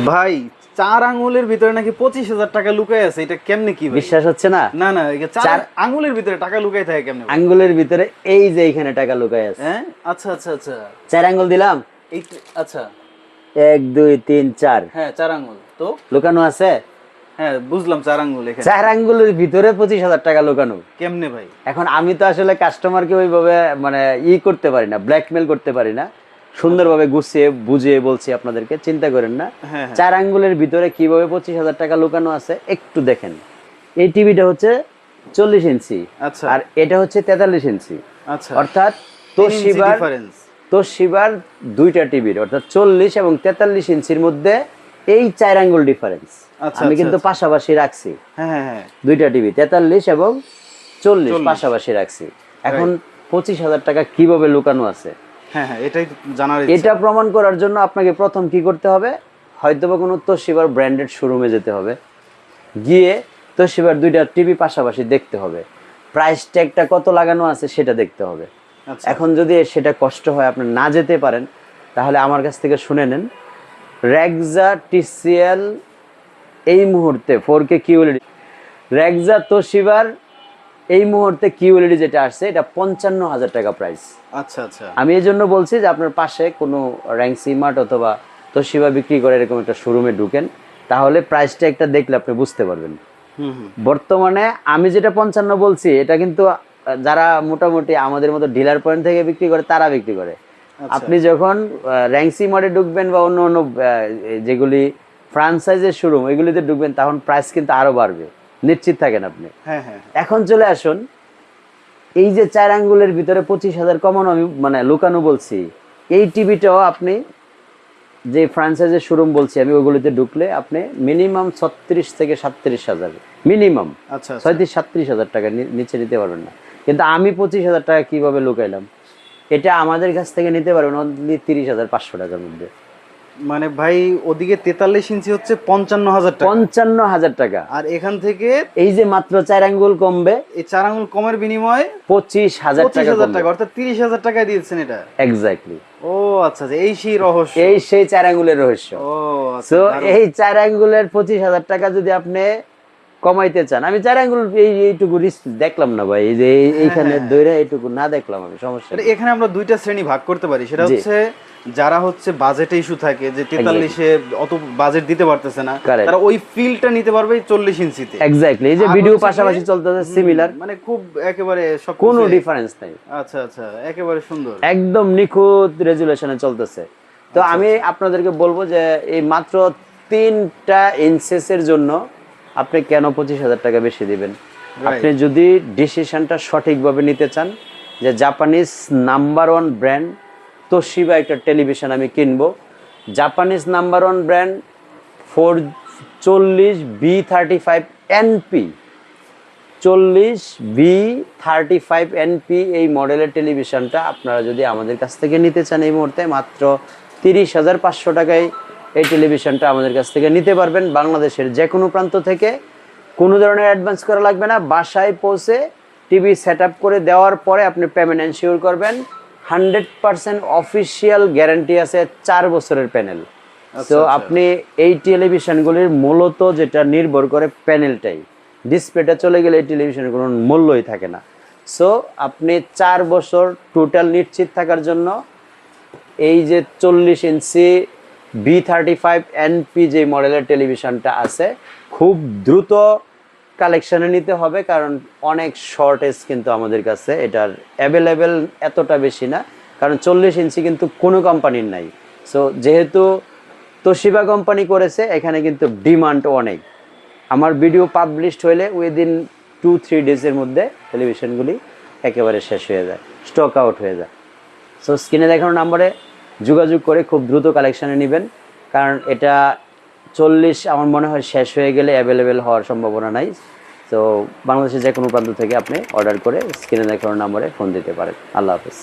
ভাই 4 আঙ্গুলের ভিতরে নাকি 25,000 টাকা লুকাই আছে, এটা কেমনে কি ভাই? বিশ্বাস হচ্ছে না? না না, এই 4 আঙ্গুলের ভিতরে টাকা লুকাই থাকে কেমনে ভাই? আঙ্গুলের ভিতরে এই যে এখানে টাকা লুকাই আছে। হ্যাঁ, আচ্ছা আচ্ছা আচ্ছা। 4 আঙ্গুল দিলাম, এই আচ্ছা, 1 2 3 4 হ্যাঁ 4 আঙ্গুল তো। লুকানো আছে। হ্যাঁ বুঝলাম, 4 আঙ্গুল এখানে। 4 আঙ্গুলের ভিতরে 25,000 টাকা লুকানো। কেমনে ভাই? এখন আমি তো আসলে কাস্টমারকে ওইভাবে মানে করতে পারি না, ব্ল্যাকমেল করতে পারি না। সুন্দরভাবে গুছিয়ে বুঝিয়ে বলছি আপনাদেরকে, চিন্তা করেন না। 4 আঙ্গুলের ভিতরে কিভাবে 25,000 টাকা লুকানো আছে একটু দেখেন। এই টিভিটা হচ্ছে 40 ইঞ্চি, আচ্ছা, আর এটা হচ্ছে 43 ইঞ্চি। আচ্ছা, অর্থাৎ তোশিবার দুইটা টিভির অর্থাৎ 40 এবং 43 ইঞ্চির মধ্যে এই 4 আঙ্গুল ডিফারেন্স। আমি কিন্তু পাশাপাশি রাখছি। হ্যাঁ হ্যাঁ, দুইটা টিভি 43 এবং 40 পাশাপাশি রাখছি। এখন 25,000 টাকা কিভাবে লুকানো আছে, হ্যাঁ হ্যাঁ, এটাই জানার ইচ্ছা। এটা প্রমাণ করার জন্য আপনাকে প্রথম কি করতে হবে, হয়তোবা কোনো তোশিবার ব্র্যান্ডেড শোরুমে যেতে হবে, গিয়ে তোশিবার দুইটা টিভি পাশাপাশি দেখতে হবে, প্রাইস ট্যাগটা কত লাগানো আছে সেটা দেখতে হবে। এখন যদি সেটা কষ্ট হয়, আপনি না যেতে পারেন, তাহলে আমার কাছ থেকে শুনে নেন। রেক্সা TCL এই মুহূর্তে 4K QLED, রেক্সা তোশিবার এই মুহূর্তে QLED যেটা আসছে এটা 55,000 টাকা প্রাইস। আচ্ছা আচ্ছা, আমি এই জন্য বলছি যে আপনার পাশে কোনো র্যাংসি মার্ট অথবা তোশিবা বিক্রি করে এরকম একটা শোরুমে ঢুকেন, তাহলে প্রাইসটা একটা দেখলে আপনি বুঝতে পারবেন। বর্তমানে আমি যেটা 55 বলছি, এটা কিন্তু যারা মোটামুটি আমাদের মতো ডিলার পয়েন্ট থেকে বিক্রি করে তারা বিক্রি করে। আপনি যখন র্যাংসি মার্টে ঢুকবেন বা অন্য অন্য যেগুলি ফ্রাঞ্চাইজের শোরুম এগুলিতে ঢুকবেন, তখন প্রাইস কিন্তু আরো বাড়বে, নিশ্চিত থাকেন আপনি। এখন চলে আসুন, এই যে 4 আঙ্গুলের ভিতরে 25,000 কমানো আমি মানে লুকানো বলছি, এই টিভিটাও আপনি যে ফ্রাঞ্চাইজের শোরুম বলছি আমি, ওইগুলিতে ঢুকলে আপনি মিনিমাম 36 থেকে 37,000, মিনিমাম 36-37,000 টাকা নিচে নিতে পারবেন না। কিন্তু আমি 25,000 টাকা কিভাবে লুকাইলাম, এটা আমাদের কাছ থেকে নিতে পারবেন অনলি 30,500 টাকার মধ্যে। মানে ভাই ওদিকে 43 ইঞ্চি হচ্ছে 55,000 টাকা, 55,000 টাকা, আর এখান থেকে এই যে মাত্র 4 আঙ্গুল কমবে, এই 4 আঙ্গুল কমের বিনিময়ে 25,000 টাকা, অর্থাৎ 30,000 টাকায় দিয়েছেন এটা। এক্স্যাক্টলি। ও আচ্ছা, এই সেই রহস্য, এই সেই 4 আঙ্গুলের রহস্য। ও সো এই 4 আঙ্গুলের 25,000 টাকা যদি আপনি কমাইতে চান, আমি 4 আঙ্গুল এইটুকু রিস্ক দেখলাম না ভাই, এই যে এইখানে দইরা এইটুকু না দেখলাম আমি, সমস্যা নেই। এখানে আমরা দুইটা শ্রেণী ভাগ করতে পারি, সেটা হচ্ছে যারা হচ্ছে বাজেটে ইস্যু থাকে, যে 43-এ অত বাজেট দিতে পারতেছে না, তারা ওই ফিলটা নিতে পারবে 40 ইঞ্চিতে। এক্স্যাক্টলি, এই যে ভিডিও পাশাপাশি চলতেছে সিমিলার, মানে খুব একেবারে সব কোনো ডিফারেন্স নাই। আচ্ছা আচ্ছা, একেবারে সুন্দর, একদম নিখুঁত রেজুলেশনে চলতেছে। তো আমি আপনাদেরকে বলবো যে এই মাত্র 3টা ইঞ্চেসের জন্য আপনি কেন 25,000 টাকা বেশি দিবেন? আপনি যদি ডিসিশনটা সঠিকভাবে নিতে চান যে জাপানিজ নাম্বার 1 ব্র্যান্ড তোশিবা একটা টেলিভিশন আমি কিনবো, Japanese number 1 brand 40B35NP, 40B35NP এই মডেলের টেলিভিশনটা আপনারা যদি আমাদের কাছ থেকে নিতে চান, এই মুহূর্তে মাত্র 30,500 টাকায় এই টেলিভিশনটা আমাদের কাছ থেকে নিতে পারবেন। বাংলাদেশের যে কোনো প্রান্ত থেকে, কোনো ধরনের অ্যাডভান্স করা লাগবে না, বাসায় পৌঁছে টিভি সেট আপ করে দেওয়ার পরে আপনি পেমেন্ট এনশিওর করবেন। 100% অফিসিয়াল গ্যারান্টি আছে, 4 বছরের প্যানেল। তো আপনি এই টেলিভিশনগুলির মূলত যেটা নির্ভর করে প্যানেলটাই, ডিসপ্লেটা চলে গেলে এই টেলিভিশনের কোনো মূল্যই থাকে না। সো আপনি 4 বছর টোটাল নিশ্চিত থাকার জন্য এই যে 40 ইঞ্চি B35NP যে মডেলের টেলিভিশনটা আছে, খুব দ্রুত কালেকশানে নিতে হবে, কারণ অনেক শর্টেজ কিন্তু আমাদের কাছে এটার অ্যাভেলেবেল এতটা বেশি না, কারণ 40 ইঞ্চি কিন্তু কোনো কোম্পানির নাই। সো যেহেতু তোশিবা কোম্পানি করেছে, এখানে কিন্তু ডিমান্ড অনেক। আমার ভিডিও পাবলিশড হইলে উইদিন 2-3 ডেজের মধ্যে টেলিভিশনগুলি একেবারে শেষ হয়ে যায়, স্টক আউট হয়ে যায়। সো স্ক্রিনে দেখানো নাম্বারে যোগাযোগ করে খুব দ্রুত কালেকশানে নেবেন, কারণ এটা 40 আমার মনে হয় শেষ হয়ে গেলে অ্যাভেলেবেল হওয়ার সম্ভাবনা নাই। তো বাংলাদেশের যে কোনো প্রান্ত থেকে আপনি অর্ডার করে স্ক্রিনে দেখানো নাম্বারে ফোন দিতে পারেন। আল্লাহ হাফেজ।